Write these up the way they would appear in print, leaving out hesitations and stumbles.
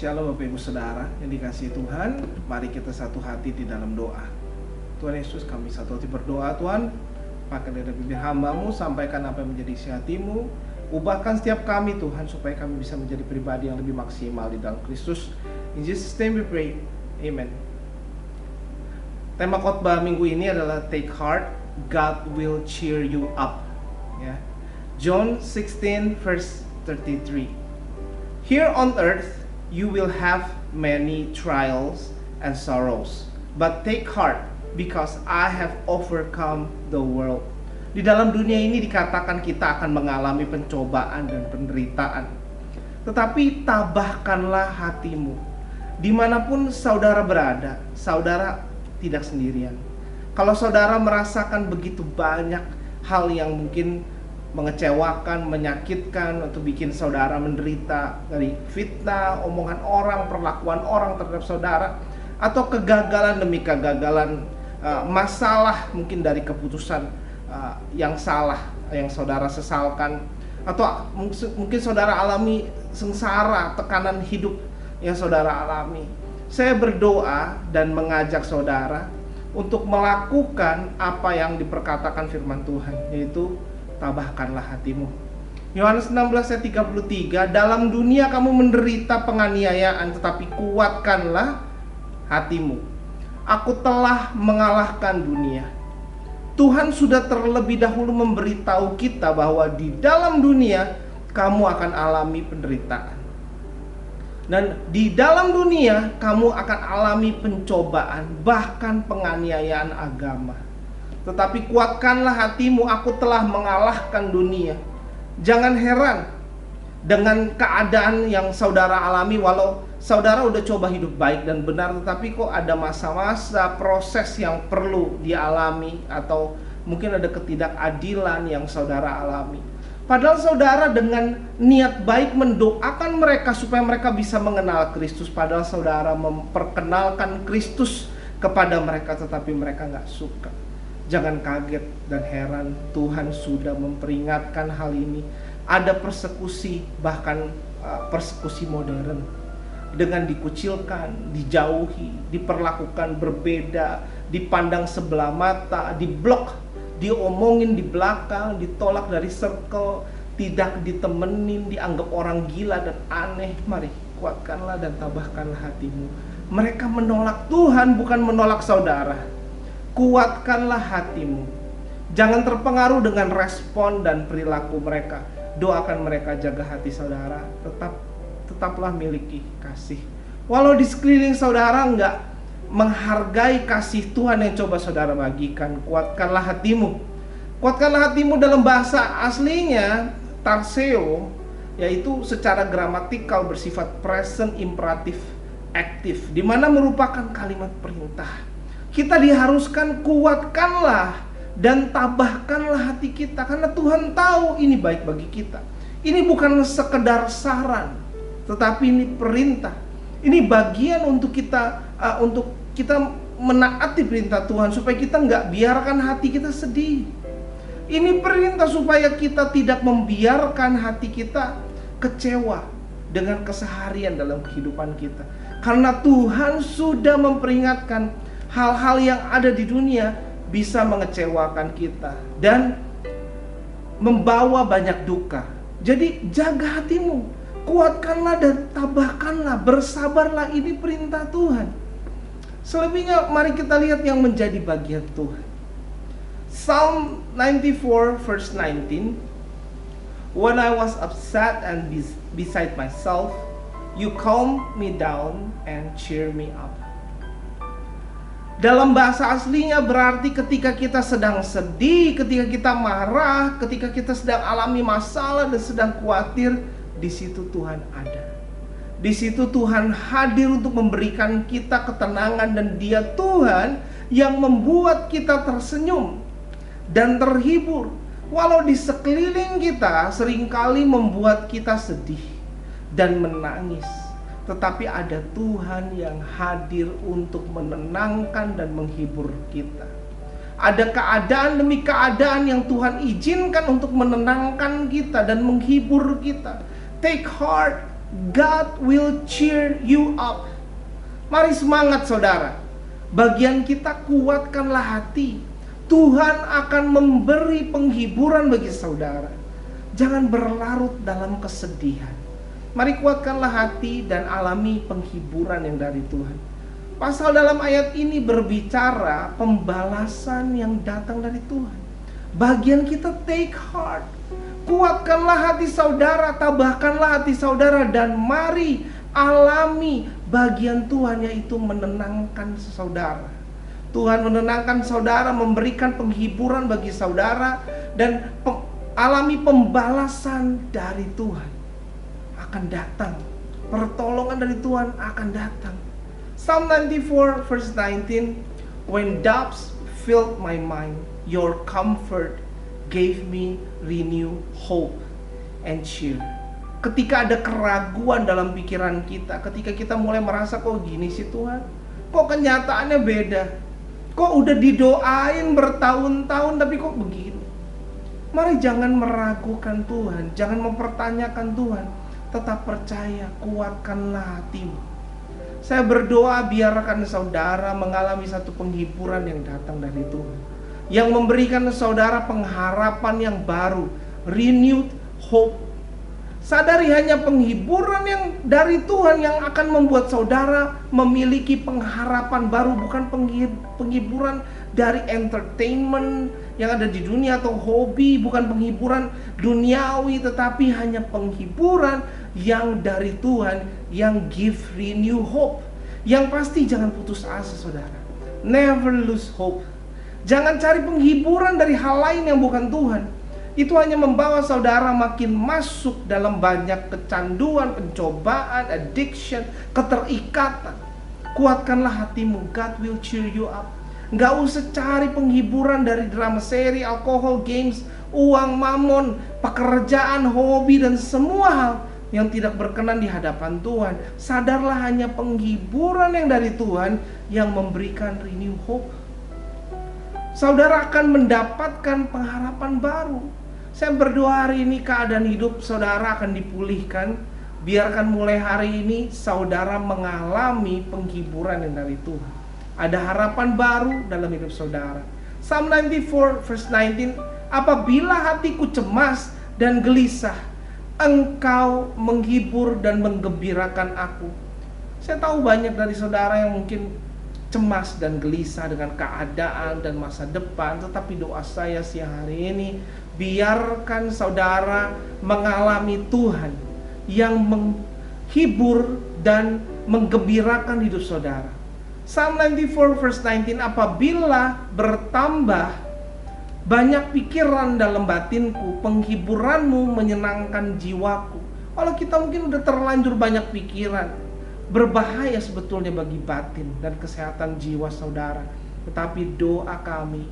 Shalom Bapak Ibu Saudara yang dikasihi Tuhan. Mari kita satu hati di dalam doa. Tuhan Yesus, kami satu hati berdoa. Tuhan, pakai dari bibir hamba-Mu, sampaikan apa yang menjadi isi hati-Mu. Ubahkan setiap kami Tuhan, supaya kami bisa menjadi pribadi yang lebih maksimal di dalam Kristus. In Jesus' name we pray, Amen. Tema khotbah minggu ini adalah Take Heart, God will cheer you up. Ya. John 16 verse 33. Here on earth you will have many trials and sorrows, but take heart, because I have overcome the world. Di dalam dunia ini dikatakan kita akan mengalami pencobaan dan penderitaan. Tetapi tabahkanlah hatimu. Dimanapun saudara berada, saudara tidak sendirian. Kalau saudara merasakan begitu banyak hal yang mungkin mengecewakan, menyakitkan, atau bikin saudara menderita dari fitnah, omongan orang, perlakuan orang terhadap saudara, atau kegagalan demi kegagalan, masalah mungkin dari keputusan yang salah yang saudara sesalkan, atau mungkin saudara alami sengsara, tekanan hidup yang saudara alami. Saya berdoa dan mengajak saudara untuk melakukan apa yang diperkatakan firman Tuhan, yaitu tabahkanlah hatimu. Yohanes 16 ayat 33, dalam dunia kamu menderita penganiayaan, tetapi kuatkanlah hatimu. Aku telah mengalahkan dunia. Tuhan sudah terlebih dahulu memberitahu kita bahwa di dalam dunia kamu akan alami penderitaan. Dan di dalam dunia kamu akan alami pencobaan, bahkan penganiayaan agama. Tetapi kuatkanlah hatimu, aku telah mengalahkan dunia. Jangan heran dengan keadaan yang saudara alami, walau saudara udah coba hidup baik dan benar, tetapi kok ada masa-masa proses yang perlu dialami, atau mungkin ada ketidakadilan yang saudara alami. Padahal saudara dengan niat baik mendoakan mereka supaya mereka bisa mengenal Kristus, padahal saudara memperkenalkan Kristus kepada mereka, tetapi mereka gak suka. Jangan kaget dan heran, Tuhan sudah memperingatkan hal ini. Ada persekusi, bahkan persekusi modern, dengan dikucilkan, dijauhi, diperlakukan berbeda, dipandang sebelah mata, diblok, diomongin di belakang, ditolak dari circle, tidak ditemenin, dianggap orang gila dan aneh. Mari kuatkanlah dan tabahkanlah hatimu. Mereka menolak Tuhan, bukan menolak saudara. Kuatkanlah hatimu. Jangan terpengaruh dengan respon dan perilaku mereka. Doakan mereka, jaga hati saudara. Tetaplah miliki kasih. Walau di sekeliling saudara enggak menghargai kasih Tuhan yang coba saudara bagikan, kuatkanlah hatimu. Kuatkanlah hatimu dalam bahasa aslinya tarseo, yaitu secara gramatikal bersifat present imperatif aktif, di mana merupakan kalimat perintah. Kita diharuskan kuatkanlah dan tabahkanlah hati kita, karena Tuhan tahu ini baik bagi kita. Ini bukan sekedar saran, tetapi ini perintah. Ini bagian untuk kita menaati perintah Tuhan, supaya kita nggak biarkan hati kita sedih. Ini perintah supaya kita tidak membiarkan hati kita kecewa dengan keseharian dalam kehidupan kita, karena Tuhan sudah memperingatkan hal-hal yang ada di dunia bisa mengecewakan kita dan membawa banyak duka. Jadi jaga hatimu, kuatkanlah dan tabahkanlah, bersabarlah. Ini perintah Tuhan. Selebihnya mari kita lihat yang menjadi bagian Tuhan. Psalm 94 verse 19, when I was upset and beside myself, you calm me down and cheer me up. Dalam bahasa aslinya berarti ketika kita sedang sedih, ketika kita marah, ketika kita sedang alami masalah dan sedang khawatir, di situ Tuhan ada. Di situ Tuhan hadir untuk memberikan kita ketenangan, dan Dia Tuhan yang membuat kita tersenyum dan terhibur. Walau di sekeliling kita seringkali membuat kita sedih dan menangis, tetapi ada Tuhan yang hadir untuk menenangkan dan menghibur kita. Ada keadaan demi keadaan yang Tuhan izinkan untuk menenangkan kita dan menghibur kita. Take heart, God will cheer you up. Mari semangat saudara. Bagian kita, kuatkanlah hati. Tuhan akan memberi penghiburan bagi saudara. Jangan berlarut dalam kesedihan. Mari kuatkanlah hati dan alami penghiburan yang dari Tuhan. Pasal dalam ayat ini berbicara pembalasan yang datang dari Tuhan. Bagian kita, take heart. Kuatkanlah hati saudara, tabahkanlah hati saudara, dan mari alami bagian Tuhan, yaitu menenangkan saudara. Tuhan menenangkan saudara, memberikan penghiburan bagi saudara, dan alami pembalasan dari Tuhan akan datang. Pertolongan dari Tuhan akan datang. Psalm 94 verse 19, when doubts filled my mind, your comfort gave me renewed hope and cheer. Ketika ada keraguan dalam pikiran kita, ketika kita mulai merasa, kok gini sih Tuhan, kok kenyataannya beda, kok udah didoain bertahun-tahun tapi kok begini. Mari jangan meragukan Tuhan, jangan mempertanyakan Tuhan, tetap percaya, kuatkanlah hatimu. Saya berdoa biarkan saudara mengalami satu penghiburan yang datang dari Tuhan, yang memberikan saudara pengharapan yang baru, renewed hope. Sadari hanya penghiburan yang dari Tuhan yang akan membuat saudara memiliki pengharapan baru, bukan penghiburan dari entertainment yang ada di dunia atau hobi, bukan penghiburan duniawi, tetapi hanya penghiburan yang dari Tuhan yang give renew hope. Yang pasti jangan putus asa saudara. Never lose hope. Jangan cari penghiburan dari hal lain yang bukan Tuhan. Itu hanya membawa saudara makin masuk dalam banyak kecanduan, pencobaan, addiction, keterikatan. Kuatkanlah hatimu, God will cheer you up. Gak usah cari penghiburan dari drama seri, alkohol, games, uang, mamon, pekerjaan, hobi, dan semua hal yang tidak berkenan di hadapan Tuhan. Sadarlah hanya penghiburan yang dari Tuhan yang memberikan renew hope. Saudara akan mendapatkan pengharapan baru. Saya berdoa hari ini keadaan hidup saudara akan dipulihkan. Biarkan mulai hari ini saudara mengalami penghiburan yang dari Tuhan. Ada harapan baru dalam hidup saudara. Psalm 94 verse 19, apabila hatiku cemas dan gelisah, Engkau menghibur dan menggembirakan aku. Saya tahu banyak dari saudara yang mungkin cemas dan gelisah dengan keadaan dan masa depan, tetapi doa saya siang hari ini, biarkan saudara mengalami Tuhan yang menghibur dan menggembirakan hidup saudara. Psalm 94 verse 19, apabila bertambah banyak pikiran dalam batinku, penghiburanmu menyenangkan jiwaku. Kalau kita mungkin udah terlanjur banyak pikiran, berbahaya sebetulnya bagi batin dan kesehatan jiwa saudara. Tetapi doa kami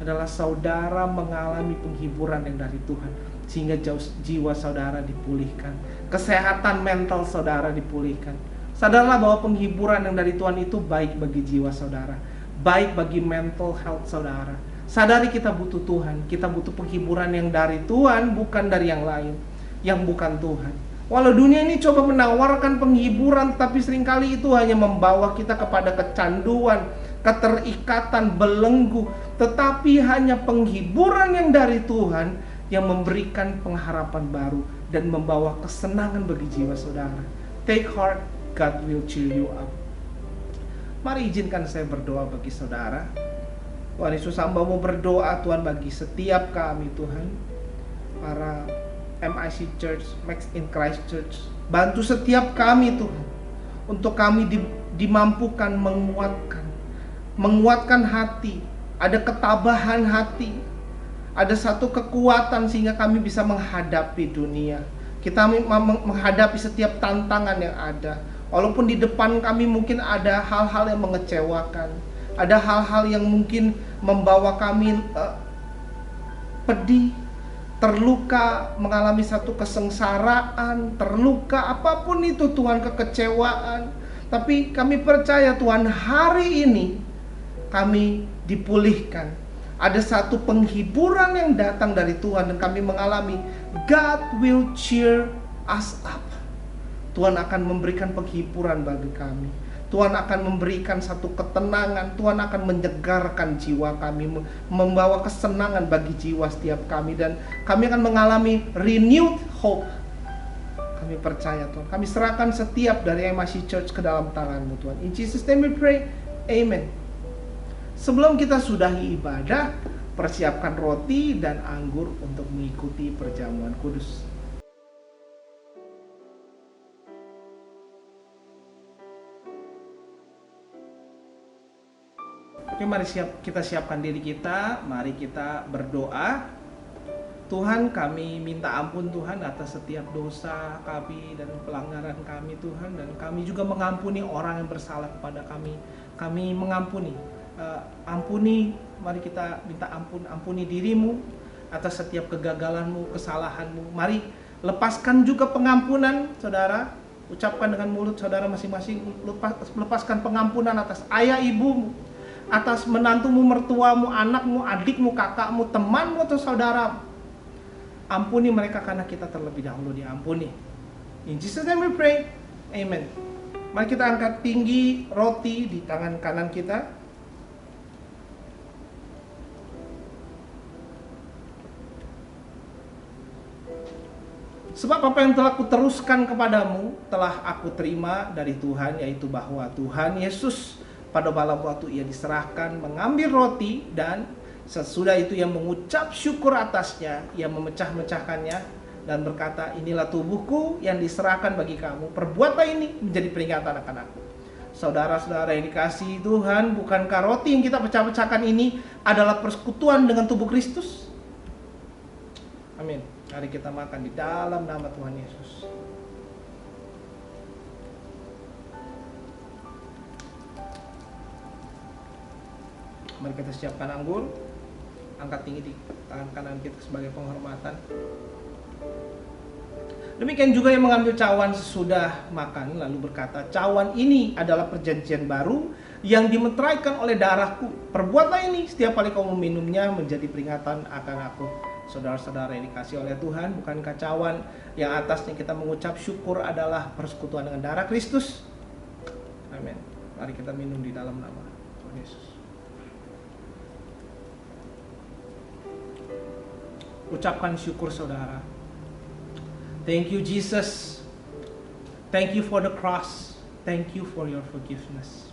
adalah saudara mengalami penghiburan yang dari Tuhan, sehingga jiwa saudara dipulihkan, kesehatan mental saudara dipulihkan. Sadarlah bahwa penghiburan yang dari Tuhan itu baik bagi jiwa saudara, baik bagi mental health saudara. Sadari kita butuh Tuhan, kita butuh penghiburan yang dari Tuhan, bukan dari yang lain, yang bukan Tuhan. Walau dunia ini coba menawarkan penghiburan, tapi seringkali itu hanya membawa kita kepada kecanduan, keterikatan, belenggu. Tetapi hanya penghiburan yang dari Tuhan yang memberikan pengharapan baru dan membawa kesenangan bagi jiwa saudara. Take heart, God will cheer you up. Mari izinkan saya berdoa bagi saudara. Tuhan Yesus, hamba-Mu berdoa Tuhan bagi setiap kami Tuhan, para MIC Church, Max in Christ Church. Bantu setiap kami Tuhan, untuk kami dimampukan menguatkan hati, ada ketabahan hati, ada satu kekuatan sehingga kami bisa menghadapi dunia. Kita menghadapi setiap tantangan yang ada. Walaupun di depan kami mungkin ada hal-hal yang mengecewakan, ada hal-hal yang mungkin membawa kami pedih, terluka, mengalami satu kesengsaraan, terluka, apapun itu Tuhan, kekecewaan. Tapi kami percaya Tuhan, hari ini kami dipulihkan. Ada satu penghiburan yang datang dari Tuhan dan kami mengalami God will cheer us up. Tuhan akan memberikan penghiburan bagi kami. Tuhan akan memberikan satu ketenangan. Tuhan akan menyegarkan jiwa kami, membawa kesenangan bagi jiwa setiap kami, dan kami akan mengalami renewed hope. Kami percaya Tuhan. Kami serahkan setiap dari MIC Church ke dalam tangan-Mu Tuhan. In Jesus name we pray. Amen. Sebelum kita sudahi ibadah, persiapkan roti dan anggur untuk mengikuti perjamuan kudus. Oke, mari kita siapkan diri kita. Mari kita berdoa. Tuhan, kami minta ampun Tuhan atas setiap dosa kami dan pelanggaran kami Tuhan. Dan kami juga mengampuni orang yang bersalah kepada kami. Kami mengampuni. Ampuni, mari kita minta ampuni dirimu atas setiap kegagalanmu, kesalahanmu. Mari lepaskan juga pengampunan saudara. Ucapkan dengan mulut saudara masing-masing. Lepaskan pengampunan atas ayah ibumu, atas menantumu, mertuamu, anakmu, adikmu, kakakmu, temanmu atau saudaramu. Ampuni mereka karena kita terlebih dahulu diampuni. In Jesus name we pray. Amen. Mari kita angkat tinggi roti di tangan kanan kita. Sebab apa yang telah kuteruskan kepadamu telah aku terima dari Tuhan, yaitu bahwa Tuhan Yesus pada malam waktu ia diserahkan mengambil roti, dan sesudah itu ia mengucap syukur atasnya, ia memecah-mecahkannya dan berkata, inilah tubuhku yang diserahkan bagi kamu, perbuatlah ini menjadi peringatan akan aku. Saudara-saudara yang dikasihi Tuhan, bukankah roti yang kita pecah-pecahkan ini adalah persekutuan dengan tubuh Kristus? Amin. Mari kita makan di dalam nama Tuhan Yesus. Mari kita siapkan anggur. Angkat tinggi di tangan kanan kita sebagai penghormatan. Demikian juga yang mengambil cawan sesudah makan lalu berkata, cawan ini adalah perjanjian baru yang dimeteraikan oleh darahku. Perbuatlah ini setiap kali kau meminumnya menjadi peringatan akan aku. Saudara-saudara yang dikasihi oleh Tuhan, bukankah cawan yang atasnya kita mengucap syukur adalah persekutuan dengan darah Kristus? Amin. Mari kita minum di dalam nama Tuhan Yesus. Ucapkan syukur saudara. Thank you Jesus. Thank you for the cross. Thank you for your forgiveness.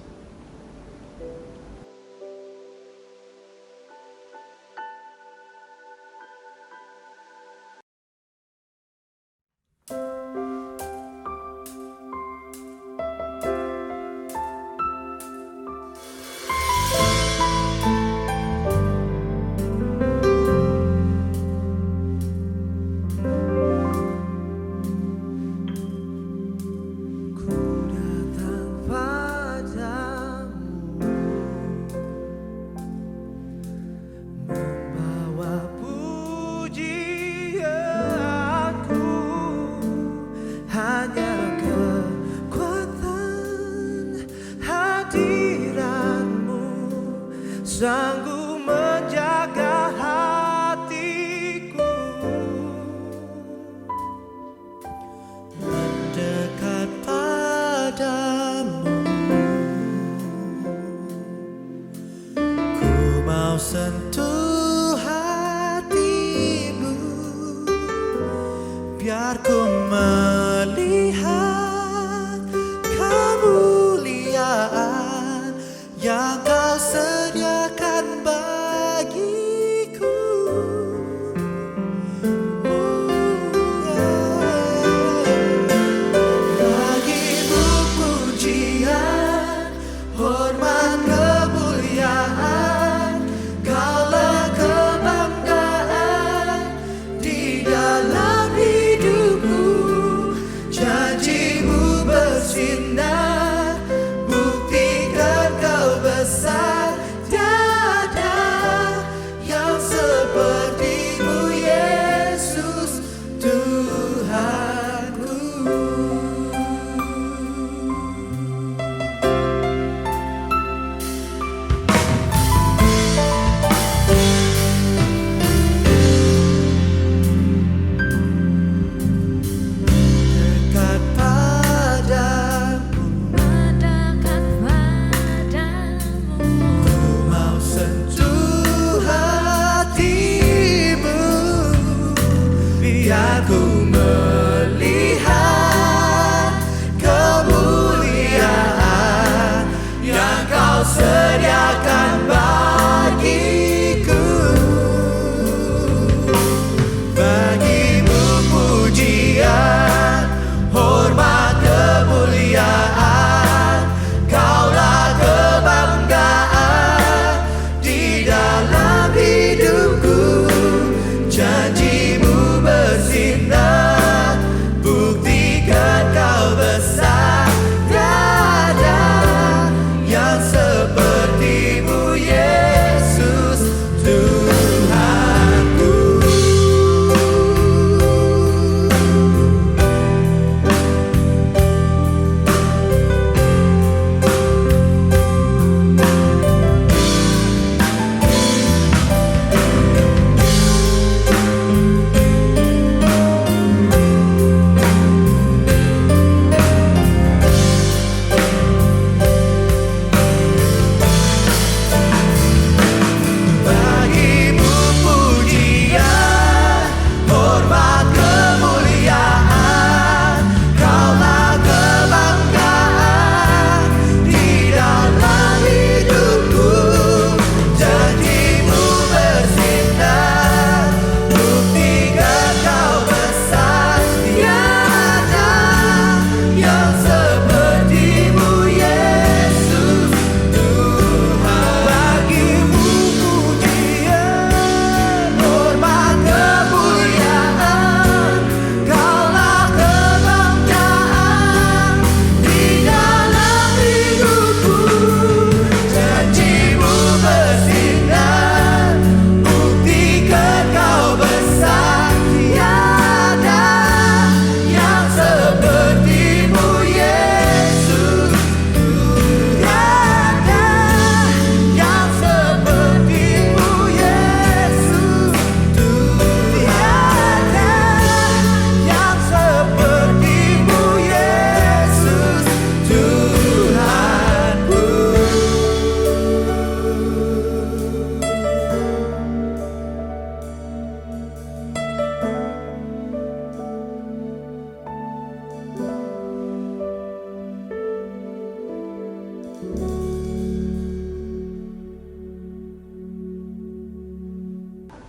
Sanggup menjaga hatiku, mendekat padamu. Ku mau sentuh hatimu, biar ku melihat kemuliaan yang kau sediakan bagiku. Bagimu pujian, hormat, kemuliaan,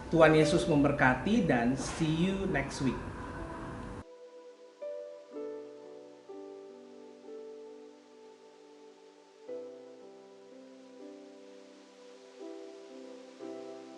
Tuhan Yesus memberkati dan see you next week.